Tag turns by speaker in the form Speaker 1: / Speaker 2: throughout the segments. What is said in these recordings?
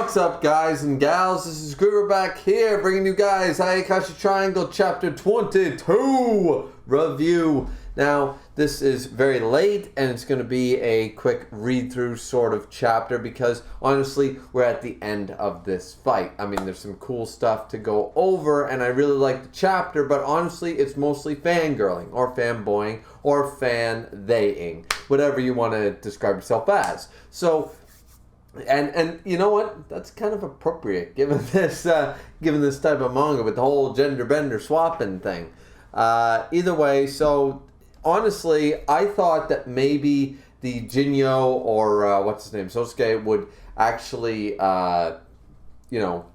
Speaker 1: What's up, guys and gals? This is Griever back here, bringing you guys Ayakashi Triangle Chapter 22 review. Now, this is very late, and it's going to be a quick read-through sort of chapter because, honestly, we're at the end of this fight. I mean, there's some cool stuff to go over, and I really like the chapter, but honestly, it's mostly fangirling, or fanboying, or fan-theying, whatever you want to describe yourself as. So, and you know what? That's kind of appropriate given this type of manga with the whole gender bender swapping thing. Either way, so honestly, I thought that maybe the Jinyo or what's his name, Sosuke, would actually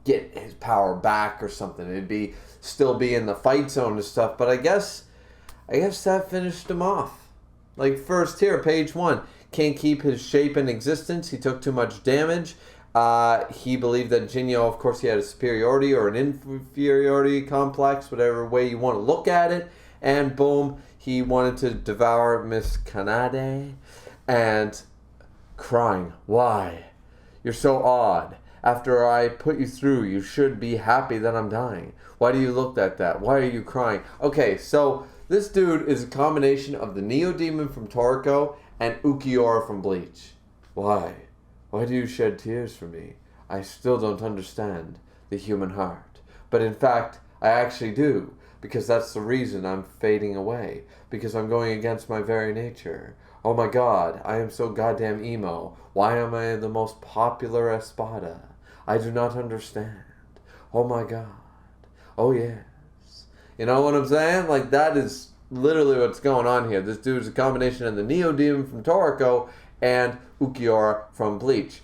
Speaker 1: get his power back or something. It'd still be in the fight zone and stuff. But I guess that finished him off. Like first here, page 1. Can't keep his shape in existence. He took too much damage. He believed that Jinyo, of course, he had a superiority or an inferiority complex, whatever way you want to look at it. And boom, he wanted to devour Miss Kanade. And crying, why? You're so odd. After I put you through, you should be happy that I'm dying. Why do you look at that? Why are you crying? Okay, so this dude is a combination of the Neo Demon from Toriko and Ukiura from Bleach. Why? Why do you shed tears for me? I still don't understand the human heart. But in fact, I actually do, because that's the reason I'm fading away, because I'm going against my very nature. Oh my god, I am so goddamn emo. Why am I the most popular Espada? I do not understand. Oh my god. Oh yes. You know what I'm saying? Like, that is literally what's going on here. This dude is a combination of the Neo Demon from Toriko and Ukiura from Bleach.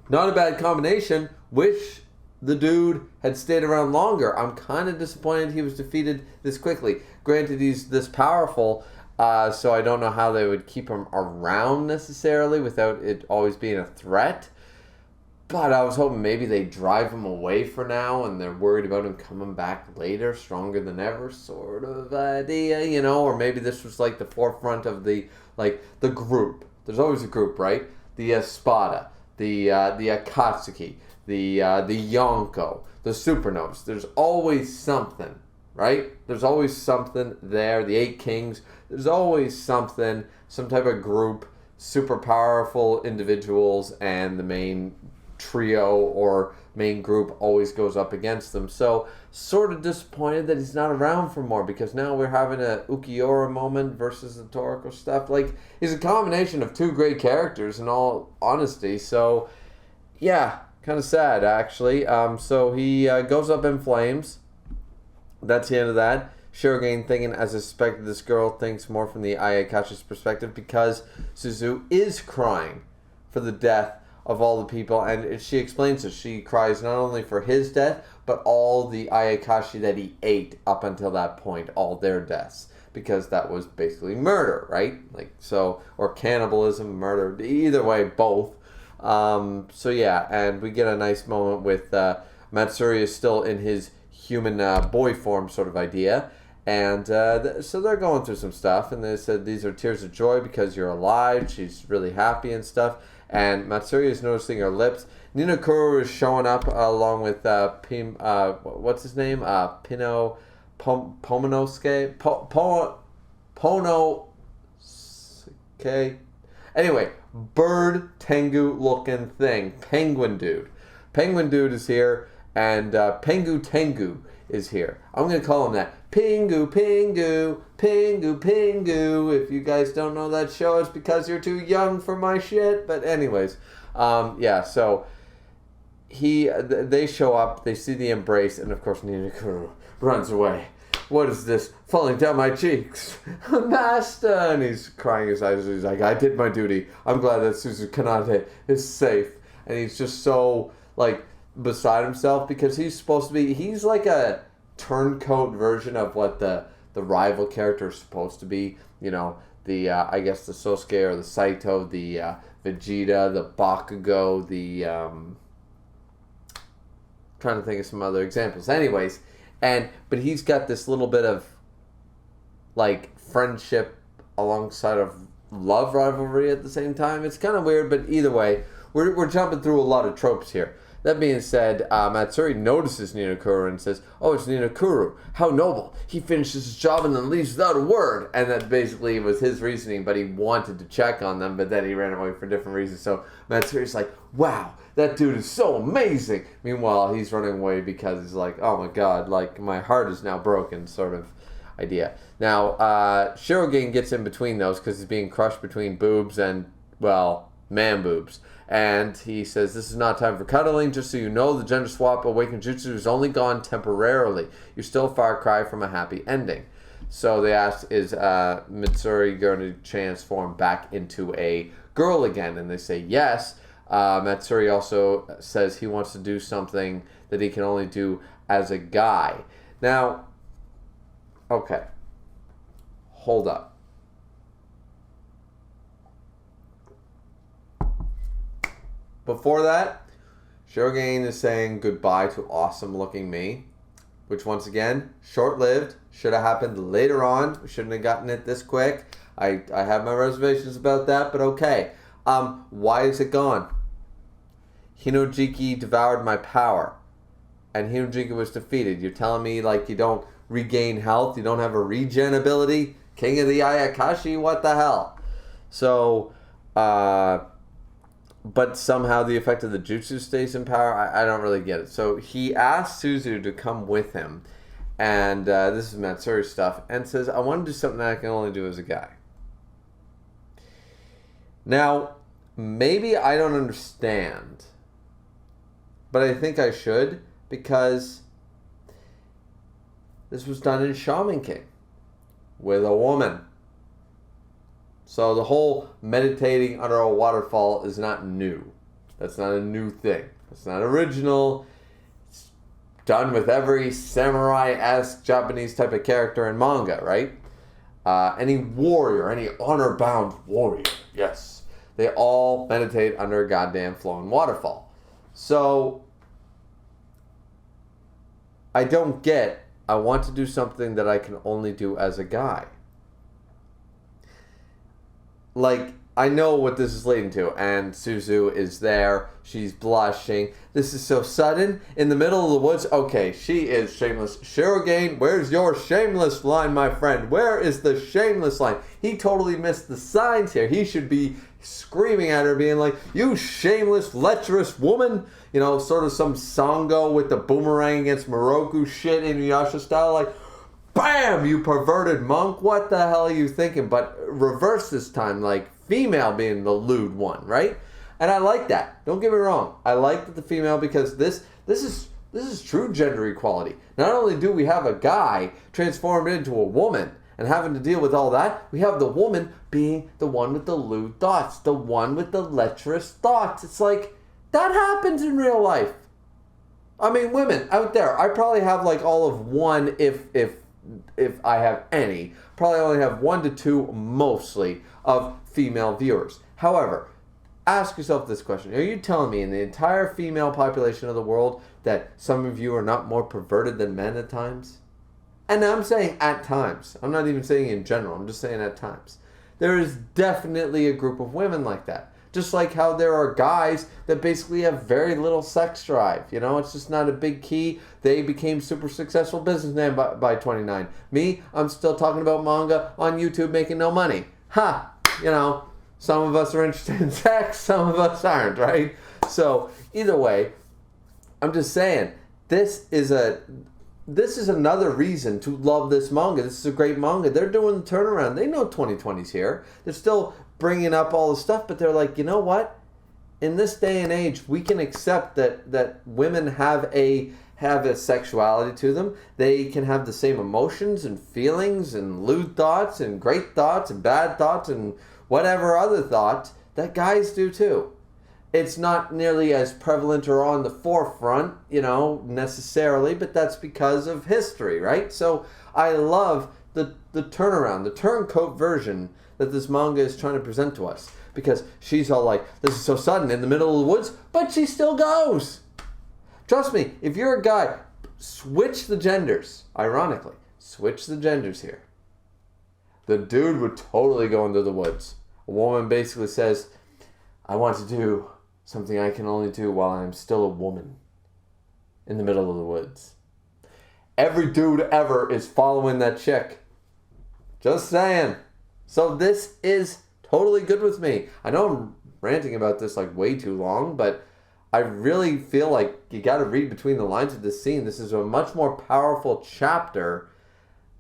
Speaker 1: Not a bad combination. Wish the dude had stayed around longer. I'm kind of disappointed he was defeated this quickly. Granted, he's this powerful, so I don't know how they would keep him around necessarily without it always being a threat. But I was hoping maybe they drive him away for now and they're worried about him coming back later, stronger than ever sort of idea, or maybe this was like the forefront of the group. There's always a group, right? The Espada, the Akatsuki, the Yonko, the Supernovas. There's always something, right? There's always something there. The 8 Kings. There's always something, some type of group, super powerful individuals, and the main trio or main group always goes up against them. So sort of disappointed that he's not around for more, because now we're having a Ukiura moment versus the Toriko stuff. Like, he's a combination of two great characters in all honesty. So yeah, kind of sad actually. So he goes up in flames. That's the end of that. Shuriken thinking, as expected, this girl thinks more from the Ayakashi's perspective, because Suzu is crying for the death of all the people, and she explains that she cries not only for his death, but all the Ayakashi that he ate up until that point, all their deaths, because that was basically murder, right? Like, so, or cannibalism, murder, either way, both. So yeah, and we get a nice moment with Matsuri is still in his human boy form sort of idea, and so they're going through some stuff, and they said these are tears of joy because you're alive. She's really happy and stuff. And Matsuri is noticing her lips. Ninokuru is showing up along with what's his name? Pomonosuke? Ponosuke? Anyway, bird Tengu looking thing. Penguin dude. Penguin dude is here, and Pengu Tengu is here. I'm going to call him that. Pingu, Pingu, Pingu, Pingu. If you guys don't know that show, it's because you're too young for my shit. But anyways, yeah, so they show up, they see the embrace, and of course Ninokuru runs away. What is this falling down my cheeks? Master! And he's crying his eyes. He's like, I did my duty. I'm glad that Suzu Kanade is safe. And he's just so, like, beside himself, because he's like a turncoat version of what the rival character is supposed to be. I guess the Sosuke or the Saito, the Vegeta, the Bakugo, the trying to think of some other examples. Anyways, but he's got this little bit of like friendship alongside of love rivalry at the same time. It's kind of weird, but either way, we're jumping through a lot of tropes here. that being said, Matsuri notices Ninokuru and says, "Oh, it's Ninokuru. How noble. He finishes his job and then leaves without a word." And that basically was his reasoning, but he wanted to check on them, but then he ran away for different reasons. So Matsuri's like, "Wow, that dude is so amazing." Meanwhile, he's running away because he's like, "Oh my god, like my heart is now broken," sort of idea. Now, Shirogane gets in between those because he's being crushed between boobs and, well, man boobs. And he says, "This is not time for cuddling. Just so you know, the gender swap awakened jutsu is only gone temporarily. You're still a far cry from a happy ending." So they ask, is Matsuri going to transform back into a girl again? And they say yes. Matsuri also says he wants to do something that he can only do as a guy. Now, okay, hold up. Before that, Shirogane is saying goodbye to awesome-looking me, which once again, short-lived, should have happened later on. We shouldn't have gotten it this quick. I have my reservations about that, but okay. Why is it gone? Hinojiki devoured my power, and Hinojiki was defeated. You're telling me, like, you don't regain health, you don't have a regen ability? King of the Ayakashi, what the hell? So, but somehow the effect of the jutsu stays in power. I don't really get it. So he asks Suzu to come with him, and this is Matsuri stuff, and says, "I want to do something that I can only do as a guy." Now, maybe I don't understand, but I think I should, because this was done in Shaman King with a woman. So the whole meditating under a waterfall is not new. That's not a new thing. It's not original. It's done with every samurai-esque Japanese type of character in manga, right? Any warrior, any honor-bound warrior, yes. They all meditate under a goddamn flowing waterfall. So, I don't get, I want to do something that I can only do as a guy. Like, I know what this is leading to, and Suzu is there, she's blushing. This is so sudden, in the middle of the woods. Okay, she is shameless. Shirogane, where's your shameless line, my friend? Where is the shameless line? He totally missed the signs here. He should be screaming at her, being like, "You shameless, lecherous woman." You know, sort of some Sango with the boomerang against Moroku shit in Inuyasha style, like, "Bam, you perverted monk, what the hell are you thinking?" But reverse this time, like female being the lewd one, right? And I like that. Don't get me wrong. I like the female, because this is true gender equality. Not only do we have a guy transformed into a woman and having to deal with all that, we have the woman being the one with the lewd thoughts, the one with the lecherous thoughts. It's like, that happens in real life. I mean, women out there, I probably have like all of one, if I have any, probably only have 1 to 2 mostly of female viewers. However, ask yourself this question. Are you telling me in the entire female population of the world that some of you are not more perverted than men at times? And I'm saying at times. I'm not even saying in general. I'm just saying at times. There is definitely a group of women like that. Just like how there are guys that basically have very little sex drive. You know, it's just not a big key. They became super successful businessmen by 29. Me, I'm still talking about manga on YouTube making no money. Ha! You know, some of us are interested in sex, some of us aren't, right? So, either way, I'm just saying, this is another reason to love this manga. This is a great manga. They're doing the turnaround. They know 2020's here. They're still bringing up all the stuff, but they're like, you know what? In this day and age, we can accept that women have a sexuality to them. They can have the same emotions and feelings and lewd thoughts and great thoughts and bad thoughts and whatever other thoughts that guys do too. It's not nearly as prevalent or on the forefront, you know, necessarily, but that's because of history, right? So I love the turnaround, the turncoat version that this manga is trying to present to us, because she's all like, this is so sudden in the middle of the woods, but she still goes. Trust me, if you're a guy, switch the genders, ironically, switch the genders here. The dude would totally go into the woods. A woman basically says, "I want to do something I can only do while I'm still a woman in the middle of the woods. Every dude ever is following that chick. Just saying. So this is totally good with me. I know I'm ranting about this like way too long, but I really feel like you got to read between the lines of this scene. This is a much more powerful chapter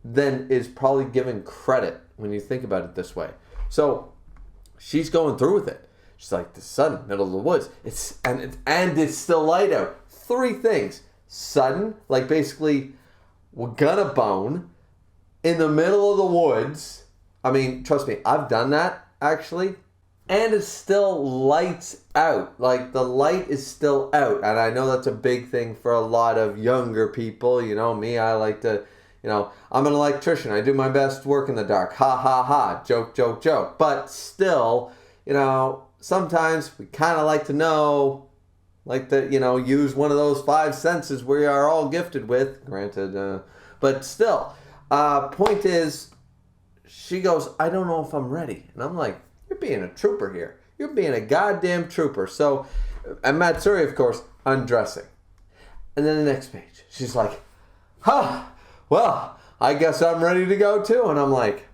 Speaker 1: than is probably given credit when you think about it this way. So she's going through with it. She's like, the sun, middle of the woods. It's still light out. 3 things. Sudden, like basically, we're gonna bone in the middle of the woods. I mean, trust me, I've done that actually. And it's still lights out. Like the light is still out. And I know that's a big thing for a lot of younger people. You know, me, I like to, I'm an electrician. I do my best work in the dark. Ha ha ha. Joke, joke, joke. But still, sometimes we kind of like to know, use one of those 5 senses we are all gifted with. Granted, but still. Point is, she goes, I don't know if I'm ready. And I'm like, you're being a trooper here. You're being a goddamn trooper. So, and Matsuri, of course, undressing. And then the next page, she's like, well, I guess I'm ready to go too. And I'm like,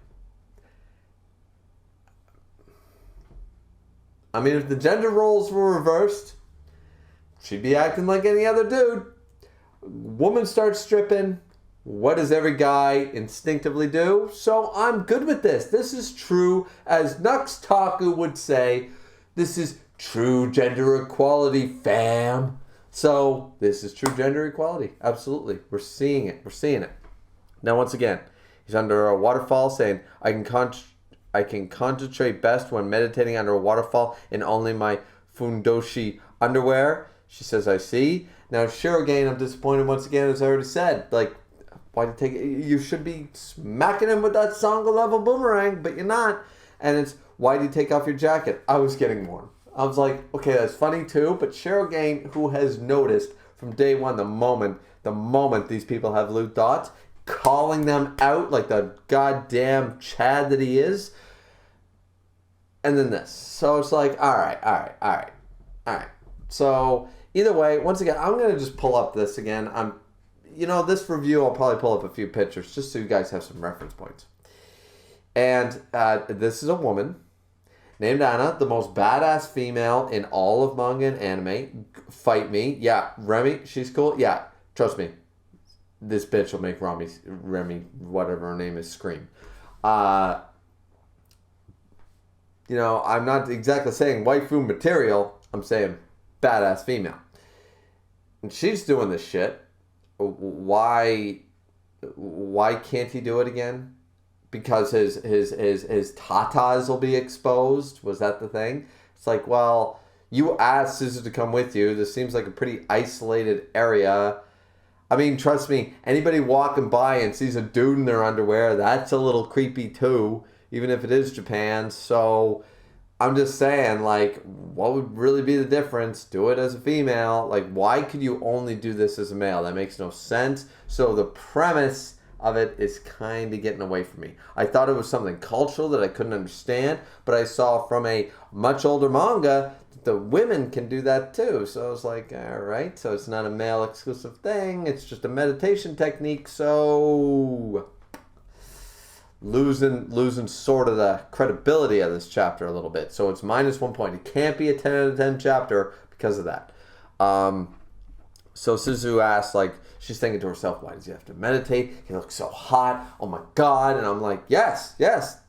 Speaker 1: I mean, if the gender roles were reversed, she'd be acting like any other dude. Woman starts stripping. What does every guy instinctively do? So I'm good with this. This is true, as Nux Taku would say, this is true gender equality, fam. So this is true gender equality. Absolutely. We're seeing it. We're seeing it. Now, once again, he's under a waterfall saying, I can concentrate best when meditating under a waterfall in only my fundoshi underwear. She says, I see. Now, Shirogane, I'm disappointed once again, as I already said. Like, why did you take it? You should be smacking him with that Sangha level boomerang, but you're not. And it's, why did you take off your jacket? I was getting warm. I was like, okay, that's funny too. But Shirogane, who has noticed from day one, the moment these people have lewd thoughts, calling them out like the goddamn Chad that he is. And then this. So it's like, all right. So either way, once again, I'm going to just pull up this again. This review, I'll probably pull up a few pictures just so you guys have some reference points. And this is a woman named Anna, the most badass female in all of manga and anime. Fight me. Yeah, Remy, she's cool. Yeah, trust me. This bitch will make Remy, whatever her name is, scream. I'm not exactly saying waifu material. I'm saying badass female. And she's doing this shit. Why can't he do it again? Because his tatas will be exposed? Was that the thing? It's like, well, you asked Suzu to come with you. This seems like a pretty isolated area. I mean, trust me, anybody walking by and sees a dude in their underwear, that's a little creepy too, even if it is Japan. So I'm just saying, like, what would really be the difference? Do it as a female. Like, why could you only do this as a male? That makes no sense. So the premise of it is kind of getting away from me. I thought it was something cultural that I couldn't understand, but I saw from a much older manga that the women can do that too. So I was like, all right, so it's not a male exclusive thing. It's just a meditation technique. So losing sort of the credibility of this chapter a little bit. So it's minus 1 point. It can't be a 10 out of 10 chapter because of that. So Suzu asks, like, she's thinking to herself, why does he have to meditate? He looks so hot. Oh my God. And I'm like, yes,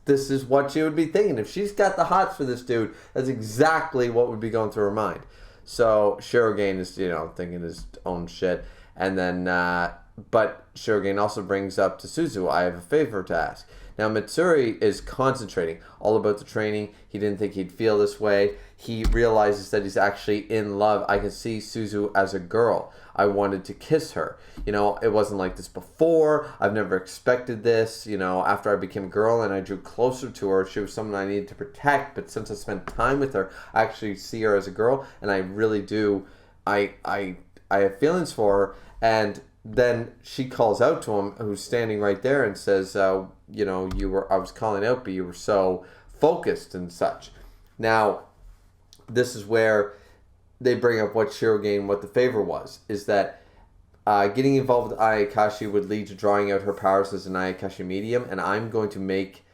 Speaker 1: this is what she would be thinking. If she's got the hots for this dude, that's exactly what would be going through her mind. So Shirogane is, thinking his own shit. And then, but Shirogane also brings up to Suzu, I have a favor to ask. Now, Matsuri is concentrating all about the training. He didn't think he'd feel this way. He realizes that he's actually in love. I can see Suzu as a girl. I wanted to kiss her. It wasn't like this before. I've never expected this. After I became a girl and I drew closer to her, she was someone I needed to protect. But since I spent time with her, I actually see her as a girl. And I really do. I have feelings for her. And then she calls out to him, who's standing right there, and says, I was calling out, but you were so focused and such. Now, this is where they bring up what Shirogane, what the favor was, is that getting involved with Ayakashi would lead to drawing out her powers as an Ayakashi medium, and I'm going to make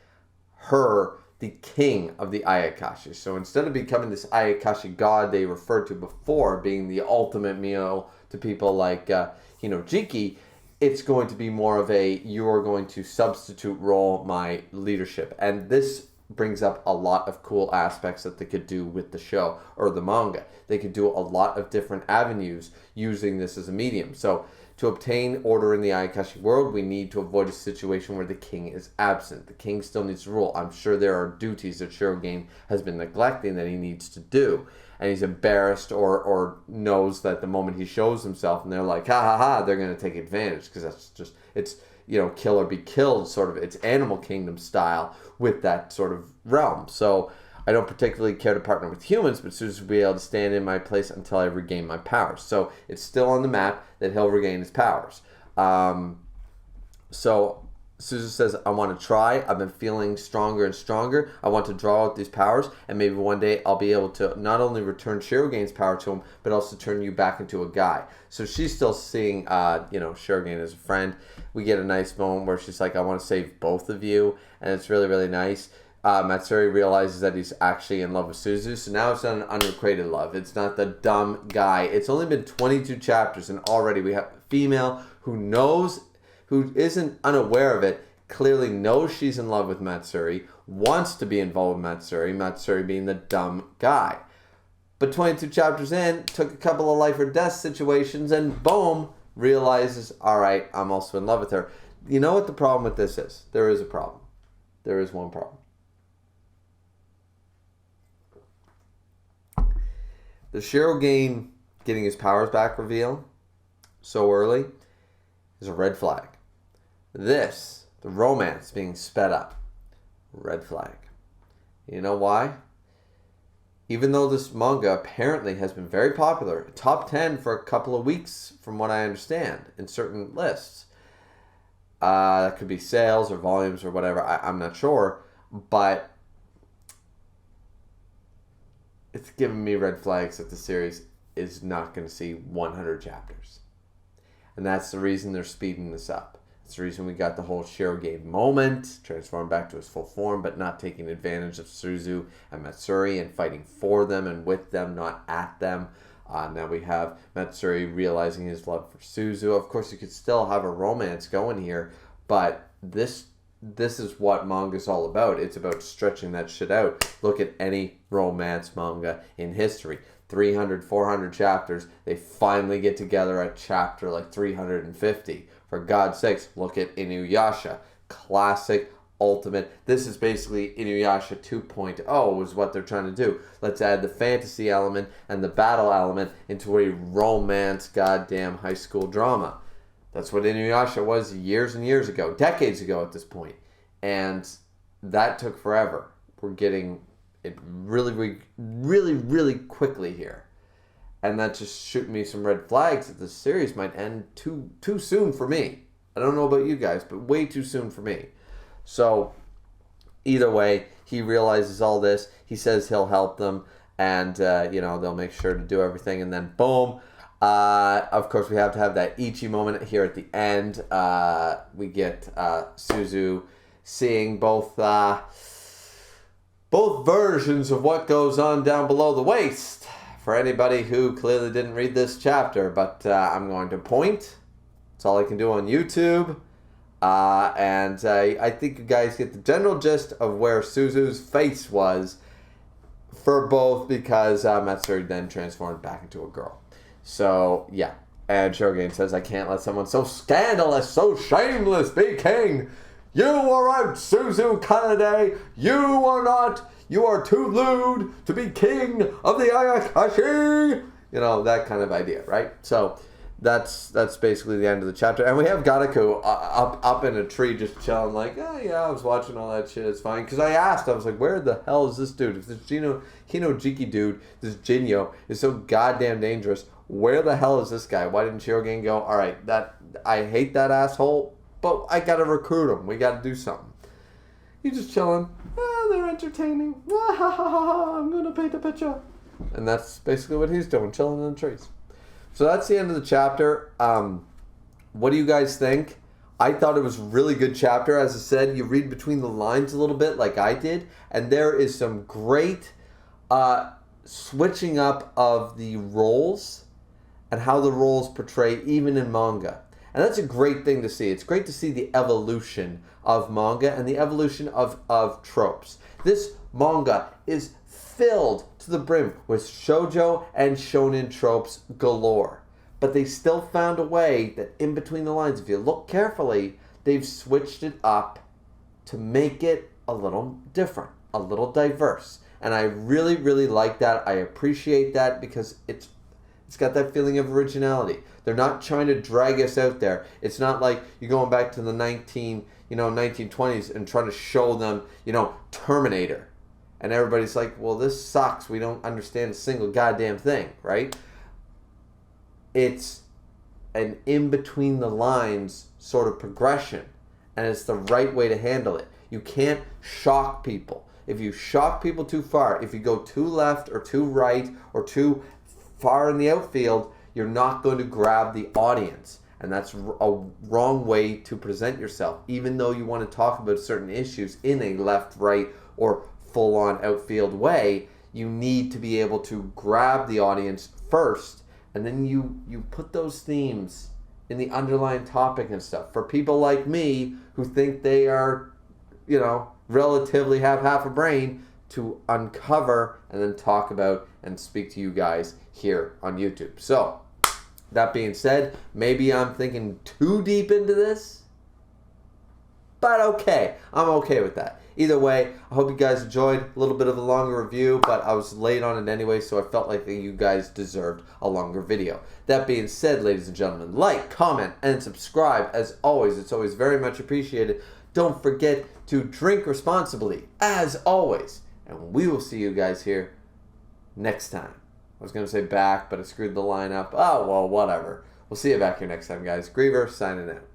Speaker 1: her the king of the Ayakashi. So instead of becoming this Ayakashi god they referred to before, being the ultimate meal to people like Hinojiki, it's going to be more of a, you are going to substitute role my leadership. And this brings up a lot of cool aspects that they could do with the show or the manga. They could do a lot of different avenues using this as a medium. So to obtain order in the Ayakashi world, we need to avoid a situation where the king is absent. The king still needs to rule. I'm sure there are duties that Shirogane has been neglecting that he needs to do. And he's embarrassed or knows that the moment he shows himself and they're like, ha ha ha, they're going to take advantage, because that's just, it's, kill or be killed, sort of, it's Animal Kingdom style with that sort of realm. So I don't particularly care to partner with humans, but Suzu will be able to stand in my place until I regain my powers. So it's still on the map that he'll regain his powers. So Suzu says, I want to try. I've been feeling stronger and stronger. I want to draw out these powers, and maybe one day I'll be able to not only return Shirogane's power to him, but also turn you back into a guy. So she's still seeing, Shirogane as a friend. We get a nice moment where she's like, I want to save both of you, and it's really, really nice. Matsuri realizes that he's actually in love with Suzu, so now it's not an unrequited love. It's not the dumb guy. It's only been 22 chapters, and already we have a female who isn't unaware of it, clearly knows she's in love with Matsuri, wants to be involved with Matsuri being the dumb guy. But 22 chapters in, took a couple of life or death situations, and boom, realizes, all right, I'm also in love with her. You know what the problem with this is? There is a problem. There is one problem. The Shirogane getting his powers back reveal so early is a red flag. This, the romance being sped up, red flag. You know why? Even though this manga apparently has been very popular, top 10 for a couple of weeks from what I understand in certain lists. That could be sales or volumes or whatever, I'm not sure, but it's giving me red flags that the series is not going to see 100 chapters. And that's the reason they're speeding this up. It's the reason we got the whole Shirogane moment, transformed back to his full form, but not taking advantage of Suzu and Matsuri and fighting for them and with them, not at them. Now we have Matsuri realizing his love for Suzu. Of course, you could still have a romance going here, but this is what manga's all about. It's about stretching that shit out. Look at any romance manga in history. 300, 400 chapters. They finally get together at chapter like 350. For God's sakes, look at Inuyasha. Classic, ultimate. This is basically Inuyasha 2.0 is what they're trying to do. Let's add the fantasy element and the battle element into a romance goddamn high school drama. That's what Inuyasha was years and years ago, decades ago at this point. And that took forever. We're getting it really, really, really quickly here. And that just shooting me some red flags that this series might end too soon for me. I don't know about you guys, but way too soon for me. So, either way, he realizes all this. He says he'll help them. And, they'll make sure to do everything. And then, boom. Of course, we have to have that Ichi moment here at the end. We get Suzu seeing both versions of what goes on down below the waist. For anybody who clearly didn't read this chapter, but I'm going to point. That's all I can do on YouTube. And I think you guys get the general gist of where Suzu's face was for both, because Matsuri then transformed back into a girl. So, yeah. And Shirogane says, I can't let someone so scandalous, so shameless be king. You are out, Suzu Kanade. You are not. You are too lewd to be king of the Ayakashi. That kind of idea, right? So that's basically the end of the chapter. And we have Garaku up in a tree just chilling like, oh yeah, I was watching all that shit. It's fine. Because I was like, where the hell is this dude? If this Hinojiki dude, this Jinyo, is so goddamn dangerous, where the hell is this guy? Why didn't Shirogane go, all right, I hate that asshole, but I got to recruit him. We got to do something. He's just chilling. They're entertaining. I'm going to paint a picture. And that's basically what he's doing, chilling in the trees. So that's the end of the chapter. What do you guys think? I thought it was a really good chapter. As I said, you read between the lines a little bit like I did. And there is some great switching up of the roles and how the roles portray even in manga. And that's a great thing to see. It's great to see the evolution of manga and the evolution of tropes. This manga is filled to the brim with shoujo and shonen tropes galore. But they still found a way that in between the lines, if you look carefully, they've switched it up to make it a little different, a little diverse. And I really, really like that. I appreciate that because it's got that feeling of originality. They're not trying to drag us out there. It's not like you're going back to the 1920s and trying to show them, Terminator. And everybody's like, well, this sucks. We don't understand a single goddamn thing, right? It's an in-between-the-lines sort of progression. And it's the right way to handle it. You can't shock people. If you shock people too far, if you go too left or too right or too far in the outfield, you're not going to grab the audience. And that's a wrong way to present yourself. Even though you want to talk about certain issues in a left, right, or full-on outfield way, you need to be able to grab the audience first, and then you put those themes in the underlying topic and stuff. For people like me who think they are, relatively have half a brain, to uncover and then talk about and speak to you guys here on YouTube. So, that being said, maybe I'm thinking too deep into this, but okay. I'm okay with that. Either way, I hope you guys enjoyed a little bit of a longer review, but I was late on it anyway, so I felt like you guys deserved a longer video. That being said, ladies and gentlemen, like, comment, and subscribe. As always, it's always very much appreciated. Don't forget to drink responsibly, as always. And we will see you guys here next time. I was going to say back, but I screwed the line up. Oh, well, whatever. We'll see you back here next time, guys. Griever, signing out.